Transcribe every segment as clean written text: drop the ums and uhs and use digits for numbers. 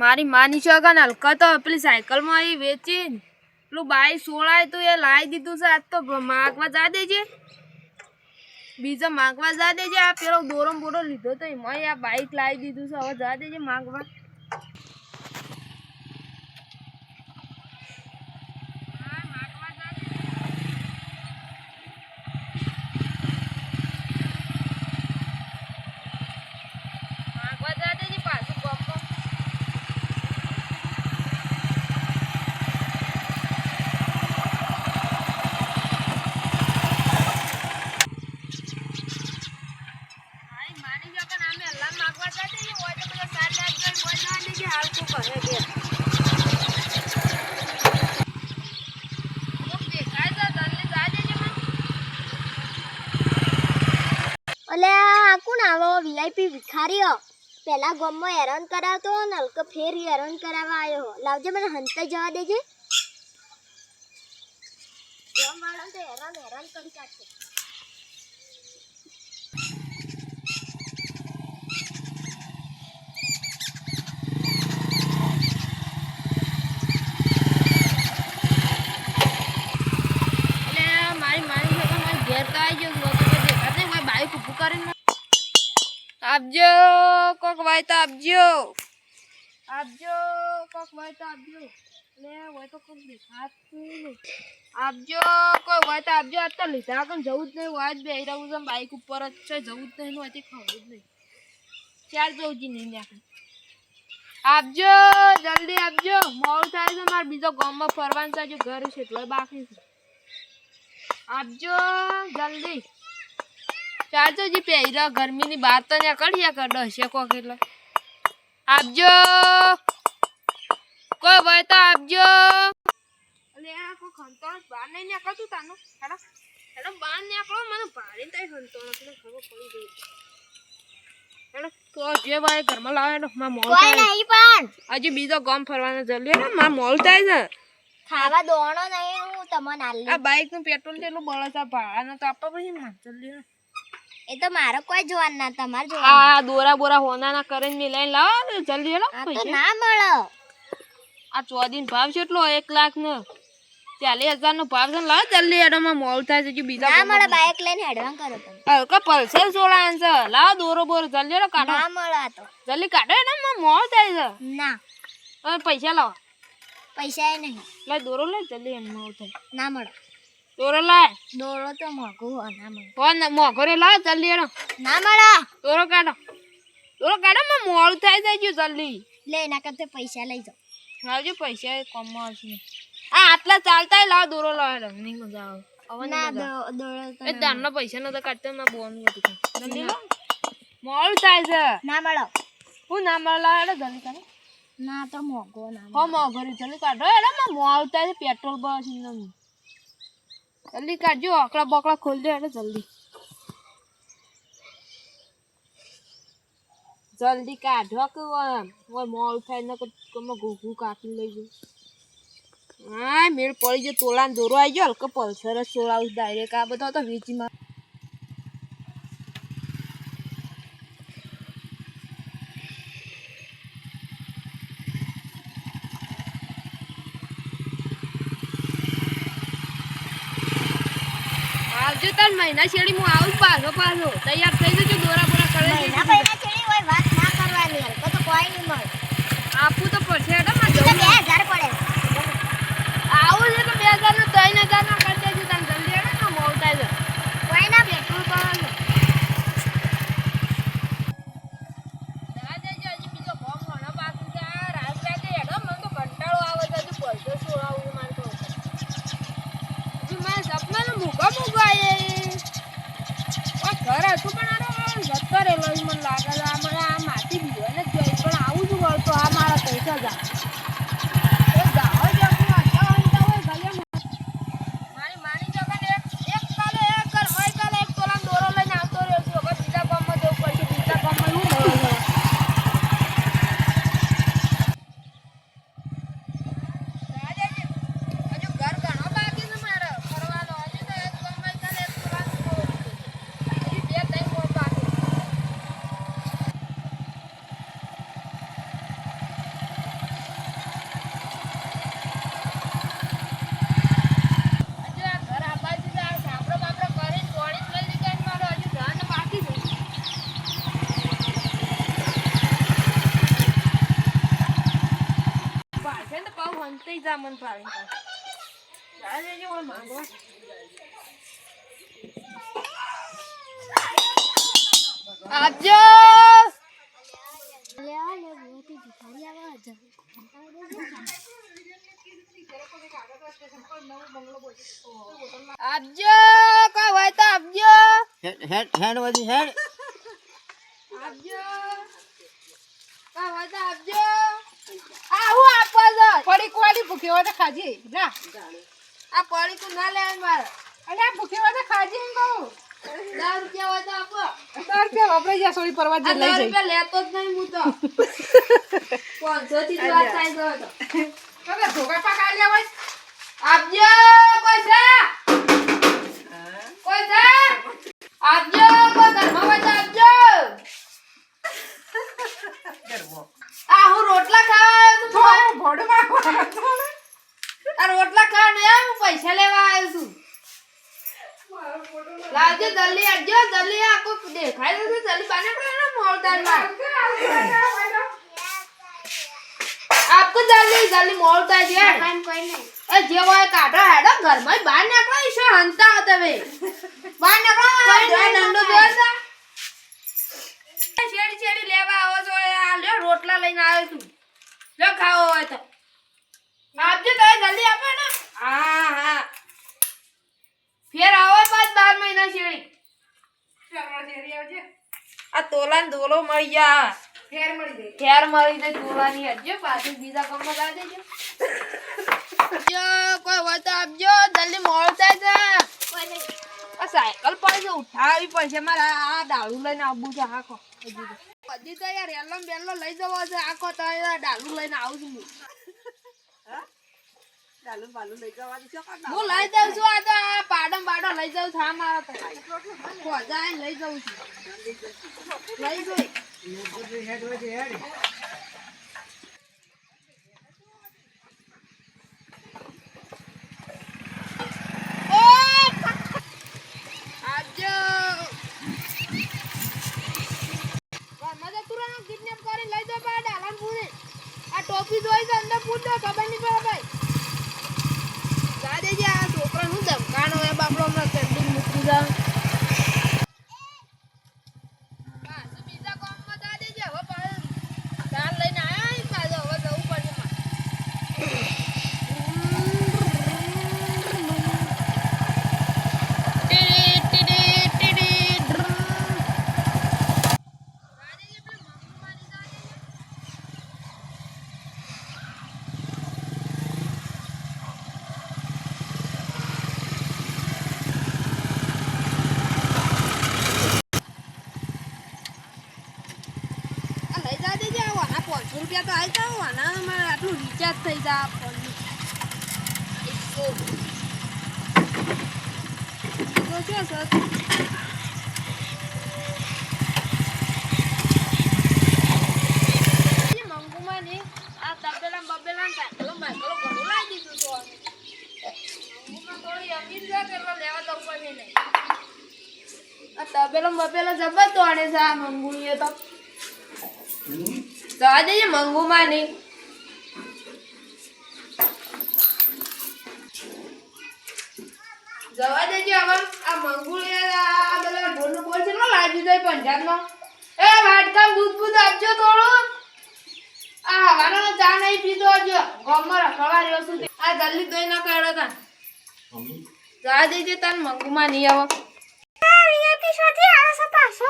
મારી માની છોકરા હલકા તો પેલી સાયકલમાં એ વેચીને પેલું બાઈક સોળાય તો એ લાવી દીધું છે. આજ તો માગવા જા દેજે, બીજો માગવા જા દેજે. આ પેલો દોરો બોરો લીધો તો એમાં આ બાઈક લાવી દીધું છે. હવે જા દેજે માગવા. વીઆઈપી ભિખારીઓ પેલા ગામમાં હેરાન કરાવતો ને હલકો ફેર હેરાન કરાવવા આવ્યો. લાવજે મને હંતા જવા દેજે. ગામ વાળા તો હેરાન કરી કાઢશે. મારી ઘેર તો આવી ગયો દેખાતે મારી બાઈક ઊભું કરીને આપજો કોક વાય તો આપજો કોક વાય તો આપજો. લે હોય તો કોક દેખાતું નહીં. આપજો કોઈ હોય તો આપજો. આજ તો લીધા કણ જવું જ નહીં. હોય જ બેહી રહું છું બાઈક ઉપર જ છે. જવું જ નહીં હોયથી ખાવું જ નહીં. ચાર જવું જ નહીં ત્યાં આપજો, જલ્દી આપજો. મોડું થાય છે મારે બીજો ગામમાં ફરવાનું છે. ઘર છે એટલે બાકી છે. આપજો જલ્દી. ચાલજો જી પહેરા ગરમીની બહાર તો ત્યાં કઢિયા કરડો હશે કોક એટલે આપજો કોઈ ભાઈ તો આપજો. અલે આ કોઈ ખંતોણ બહાર નહીં નીકળતું તાનું. હેડો હેડો બહાર નીકળો. મને ભાડી તઈ ખંતોણ એટલે ખબર પડી ગઈ. હેડો તો જે ભાઈ ઘરમાં લાવે હેડો. માં મોલ નહીં પણ હજી બીજો ગામ ફરવાનો જલ્દી હેડો. માં મોલ થાય છે. ખાવા દોણો નહીં હું તમને આલી. આ બાઈક નું પેટ્રોલ કેટલું બળે છે. ભાડા તો આપવા પછી માં જલ્દી. એ તો મારો કોઈ જોવાનું ના તમારે જોવાનું. આ દોરા બોરા હોનાના કરીને મે લઈને લાવો જલ્દી હેડો. આ તો ના મળે. આ 14 ભાવ છે એટલો 1 લાખ નો 40,000 નો ભાવ છે. લાવ જલ્દી હેડો. માં મોલ થાય છે બીજા ના મળે. બાઈક લઈને હેડવાન કરો તમે. હલકા પલ્સર સોળાન છે. લાવ દોરો બોરો જલ્દી હેડો કાઢો. ના મળે. આ તો જલ્દી કાઢો હેડો. માં મોલ થાય છે. ના હવે પૈસા લાવો. પૈસા એ નહીં. લે દોરો લે જલ્દી એમ મોલ થાય. ના મળે. દોરો લાય. દોરો તો મોઘું હો. ના મળે. ફોન મોઘો રે લાવ જલ્દી હેડો. ના મળે. દોરો કાઢો. દોરો કાઢો. માં મોલ થાય છે જલ્દી. લે એના કરતા પૈસા લઈ જાઓ. લાવજો પૈસા કમવા આવશે. આ આટલા ચાલતા લાવ દોરો લાવ હેડો. નહીં મજા આવે. ના દોરો તો એ દાનનો પૈસા નતો કાઢતો. માં બોન હતું જલ્દી લો. મોલ થાય છે. ના મળે. હું ના મળે લાવ હેડો જલ્દી કાઢો. ના તો મોઘો ના. હો મોઘો રે જલ્દી કાઢો હેડો. માં મોલ થાય છે. પેટ્રોલ બસ નહીં. જલ્દી કાઢજો. આકડા બકડા ખોલ દે હેડો જલ્દી. જલ્દી કાઢો કે ઓય મોલ થાય ને કમ ઘૂઘું કાપી લઈ ગયો. હા મેળ પડી ગયો. તોલાન દોરો આવી ગયો. હલકો પલ્સર જ સોળાવું ડાયરેક્ટ. આ બધા તો વેચીમાં આવજો. તાર મહિના છેડી હું આવું પાછો તૈયાર થઈ જજો. દોરા બોરા કરે મહિના પહેલા છેડી હોય વાત ના કરવાની. હલકો તો કોઈ નહીં મળે. આપું તો પડશે હેડો. માં 2000 પડે. આવું છે તો 2000 નું 3000 ના કરી દેજો. તને જલ્દી હેડો. ના મોલ થાય છે. કોઈ ના પેટ્રોલ પાવાનું જા દેજો. હજી બીજો ફોર્મ ઘણો બાકી છે. આ રાત રાતે હેડો. મને તો કંટાળો આવે છે. હજુ પડતો છોડાવું મારે તો હજી મારા સપનાનું મૂકો આવે. ઘર હતું પણ હંતાઈ જા મન પાડી આજે ઓળ માંગવા આપજો લે આ લે મોટી ભિખારી આવા જા આપજો કોઈ હોય તો આપજો હેડ વધી હેડ આપજો કોઈ હોય તો આપજો આ હું આપવા છો પડી કોડી ભૂખી હોય તો ખાજી જા આ પડી તું ના લે મારે અને આ ભૂખી હોય તો ખાજી એમ કહું 10 રૂપિયા હોય તો આપો 10 રૂપિયા વપરાઈ જાય સોળી પરવા આ જે 10 લઈ જઈ રૂપિયા લેતો જ નહીં હું તો 500 થી જ વાત થાય ગયો તો તમે ધોકા પાક આલ્યા હોય આપજો કોઈ છે આપજો કોઈ ઘરમાં હોય તો આપજો આ હું રોટલા ખાવા આવ્યો છું થોડું ભોડમાં આ રોટલા ખાવા નહીં આવ્યો હું પૈસા લેવા આવ્યો છું લાવજો જલ્દી આપજો જલ્દી આખો દેખાય તો જલ્દી બાને પડે મોળદારમાં આપકો જલ્દી જલ્દી મોળદા છે કામ કોઈ નહીં એ જે હોય કાઢો હેડો ઘરમાં બહાર નીકળો ઈશો હંતા તમે બહાર નીકળો દંડો જોતા છેડી છેડી લેવા આવો છો આ લ્યો રોટલા લઈને આવ્યો છું લો ખાવો હોય તો આપજો તમે જલ્દી આપો ને હા હા ફેર આવો પાછ 12 મહિના છેડી આ તોલાન દોલો મળી જા ફેર મળી જાય ફેર મળી જાય તોલાની હજો પાછું બીજા કામમાં લા દેજો જો કોઈ હોય તો આપજો જલ્દી મોડ થાય છે કોઈ નહીં આ સાયકલ પર છે ઉઠાવી પડશે મારે આ ડાળું લઈને આવવું છે આખો હજી તો યાર એલો બેલો લઈ જવો છે આખો તો ડાળું લઈને આવું છું ચાલુ બાલુ લઈ જવાની છે હું લઈ જાઉં છું આ તો આ પાડો બાડો લઈ જાઉં છું આ મારો તો ખોજા લઈ જાઉં છું લઈ જઈ હેડ વધી હેડ આપજો મજા તુરાનો કિડનેપ કરી લઈ જાવ બા ડાલાન પૂરી આ ટોપી જોઈ છે અંદર પૂછ દો ખબર નહીં પડે ભાઈ જા દેજે આ છોકરાનું ધમકાણો એ બાપડો હમણાં કેટલું મૂકી જાવ બીજા કામમાં જા દેજે હવે પાછું ચાલ લઈને આવ્યા પાછો હવે જવું પડશે મારે રૂપિયા તો આવી જાવ આના મારે આટલું રિચાર્જ થઈ જાય ફોનનું તો શું સર મંગુમાં ને આ તબેલા બબેલા સાયકલો બાયકલો ઘણું લાવી દીધું તો મંગુમાં થોડી અમીર છે કે લેવા જવું પડે નહીં આ તબેલા બબેલા જબર તો આને છે આ મંગુએ તો જવા દેજે મંગુમાં નહીં જવા દેજે હવે આ મંગુએ આ બધા ઢોલનું બોલ છે ને લાવી દીધો પંજાબનો એ વાટકા દૂધ બૂધ આપજો થોડું આ હવાનો ચા નહીં પીધો હજો ગમમાં રખડવા રહ્યો છું આ જલ્દી દોઈ ના કાઢો તા જવા દેજે તાર મંગુમાં નહીં આવો રિયાથી શોધી આવે છે પાછો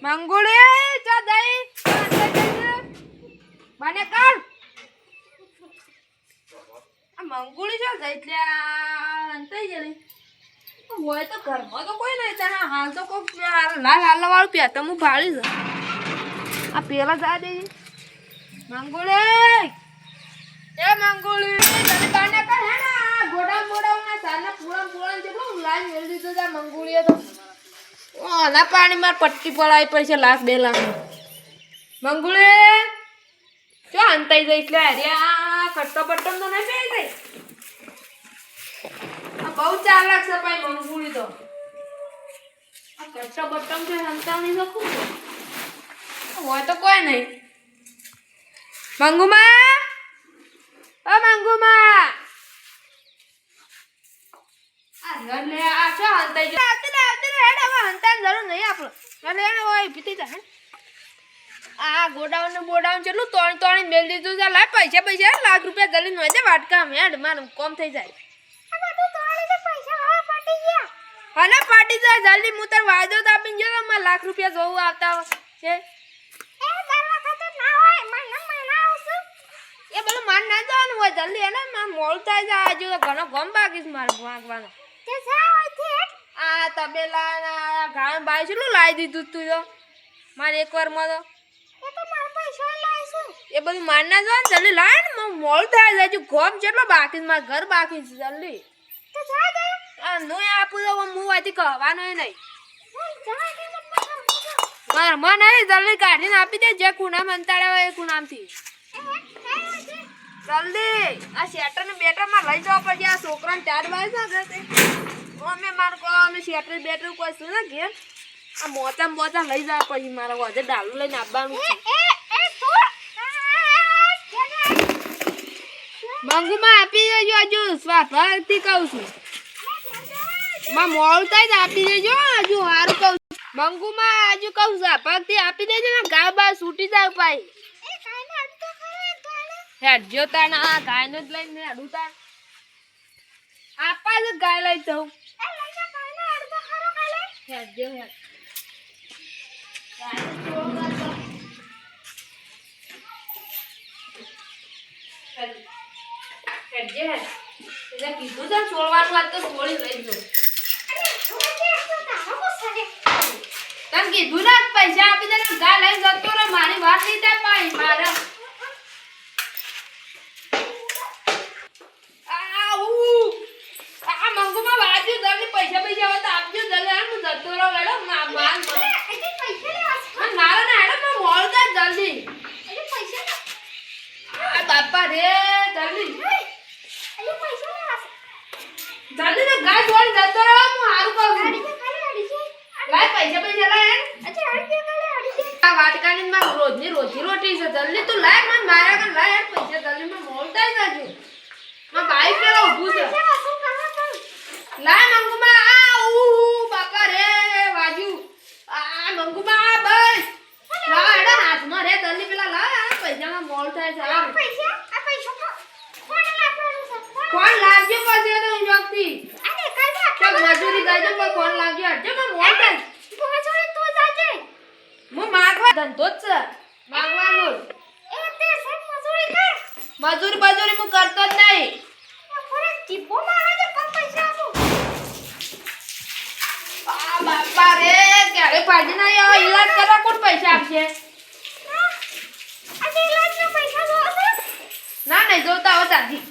મંગુળી ચો દઈ બને કાઢ આ મંગુળી ચો દઈ એટલે અંતાઈ ગયેલી હોય તો ઘરમાં તો કોઈ નહીં તને હાલ તો કોઈ લાલ હાલ વાળું પ્યા તો હું ભાળી છે આ પેલા જા દે મંગુળી એ મંગુળી તને બાને કર હે ના ગોડામ ના સાના પૂળા જેટલું લાઈન મેળ દીધો જા મંગુળીએ તો ના પાણી માં પટ્ટી પડાવી પડશે લાખ 2 લાખ મંગુળી જો અંતાઈ જઈ એટલે હરિયા કટ્ટો બટ્ટો તો નહીં પી ગઈ આ બહુ ચાલાક છે ભાઈ મંગુળી તો આ બટ્ટો બટ્ટો છે સંતાવની તો ખૂબ હોય તો કોઈ નહીં. મંગુમા, ઓ મંગુમા, આ રડ લે આ છે હંતાઈ જો આવતી રે હેડ હવે હંતાની જરૂર નહીં આપણો. એટલે એને હોય પીતી જા. આ ગોડાઉન ને બોડાઉન કેટલું તોણી મેલ દીધું છે. લાય પૈસા લાખ રૂપિયા જલી નો છે વાટકા હેડ મારું કોમ થઈ જાય. હાલે પાટી જાય જલ્દી હું તાર વાયદો તો આપીને જો મારે લાખ રૂપિયા જોવું આવતા છે. એ બધું માર ના જવાનું હોય જલ્દી એને મોડું થાય જાય. હજુ તો ઘણો ગમ બાકી છે મારે વાંકવાનો. આ તબેલા ના ગાય બાય કેટલું લાવી દીધું તું તો મારે એકવાર માં તો એ બધું માર ના જવાનું જલ્દી લાય ને મોડું થાય જાય. હજુ ગમ જેટલો બાકી છે મારે ઘર બાકી છે જલ્દી. નો આપું તો હું વાતી કહેવાનો નહીં મારા મન નહીં જલ્દી કાઢીને આપી દે જે કુનામ અંતાડે હોય એ કુનામથી જલ્દી. આ શેટર ને બેટર માં લઈ જવા પડશે. આ છોકરાને ચાર વાગે છે અમે મારું કહો અમે શેટર બેટર કોઈ શું ને ઘેર આ મોચા લઈ જવા પછી મારા વધે ડાલું લઈને આવવાનું છે. મંગુમાં આપી દેજો હજુ સ્વાભાવિકથી કહું છું. માં મોડું થાય તો આપી દેજો હજુ સારું કહું છું. મંગુમાં હજુ કહું સ્વાભાવિકથી આપી દેજો ને ગાય બાર છૂટી જાય પાઈ હેડ જો તાર આ ગાયનો જ લઈને હેડું તાર આપા જ ગાય લઈ જવું હેડ જો હેડ કીધું તો છોડવાનું વાત તો છોડી લઈ જો તને કીધું ને પૈસા આપી દે ગાય લઈને જતો રે મારી વાત નહીં થાય પાઈ મારે મંગુમાં વાંચ્યું જલ્દી પૈસા હોય તો આપજો જલ્દી હું જતો રહો હેડો માર નારો ને હેડો મોડ થાય જલ્દી બાપા રે જલ્દી જલ્દી ને ગાય છોડી જતો રહો હું હારું કહું લાય પૈસા લાય આ વાટકાની માં રોજની રોટી છે જલ્દી તું લાય મને મારા કર લાય પૈસા જલ્દી માં મોડ થાય જાજો માં બાઈક પર ઊભું છે લાય મંગુમાં આ બાપા રે વાજુ આ મંગુમાં બસ લાવ એડા હાથમાં રે જલ્દી પેલા લાવ પૈસામાં મોડ થાય છે કોણ લાવજો પછી તો વ્યક્તિ તો મજૂરી કરજો પણ કોણ લાવજો હટજો માં મોડ થાય હું માગવા ધંધો જ છે માગવાનો મજૂરી હું કરતો જ નહીં બાપા રે ક્યારે પાડી ના આવા ઈલાજ કરવા કોણ પૈસા આપશે ના નહીં જોતા હો તાજી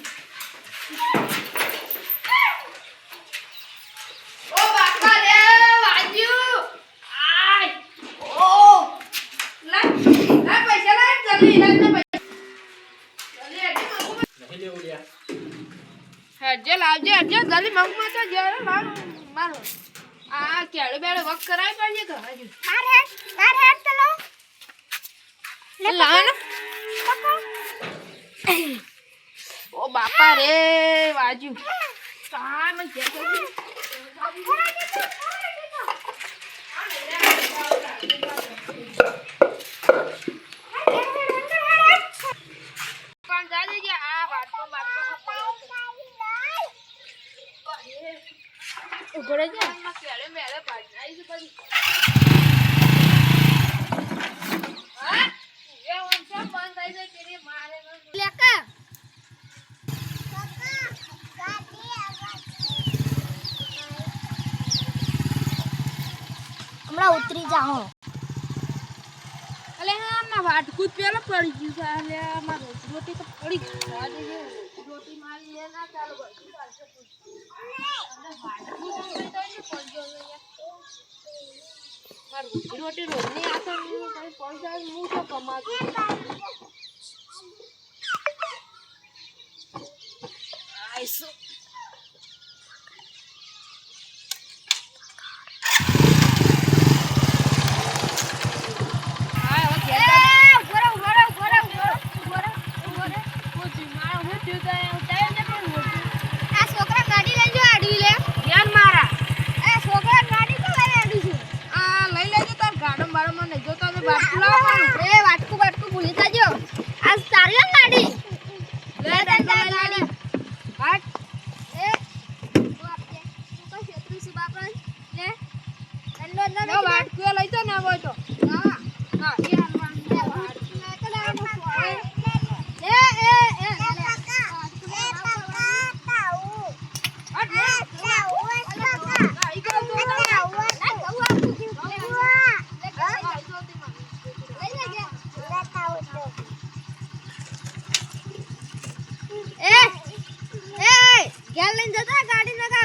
ઓ બાપા રે વાજ્યું આય ઓ લા પૈસા લા જલ્દી ઈલાજ ના પૈસા જલ્દી નહીં લેવું લ્યા હેડજે લાવજે હેડજે જલ્દી મંગમાં તો જરા લાવ મારો આ કેળે બેળે વક કરાય પડજે કે હજુ માર હેડ ચલો લાવ ઓ બાપા રે વાજુ કામ કે પણ જાજે કે આ વાટકો ઉભરે છે માં કેળે મેળે પાડી આઈ છે બધી હા એ ઓંચા બંધ થઈ જાય તેરી મારે લેકા હમણાં ઉતરી જાઓ અલે આમાં વાટકું પેલો પડી ગયું છે અલે આમાં રોટી તો પડી ગઈ રોટી મારી એ ના ચાલુ બધું ચાલશે રોટી રોજની આસર પડી જાય હું તો કમાતું આઈસો ભૂલી જજો આજ તારી હો ગાડી લે ગાડી હાટ એ તું આપજે તું કઈ છેતરી છે બાપણ લે અંદર લો વાટકુએ લઈ તો ના હોય તો હા હા એ હાલવાનું લે ઘેર લઈને જતા ગાડી ના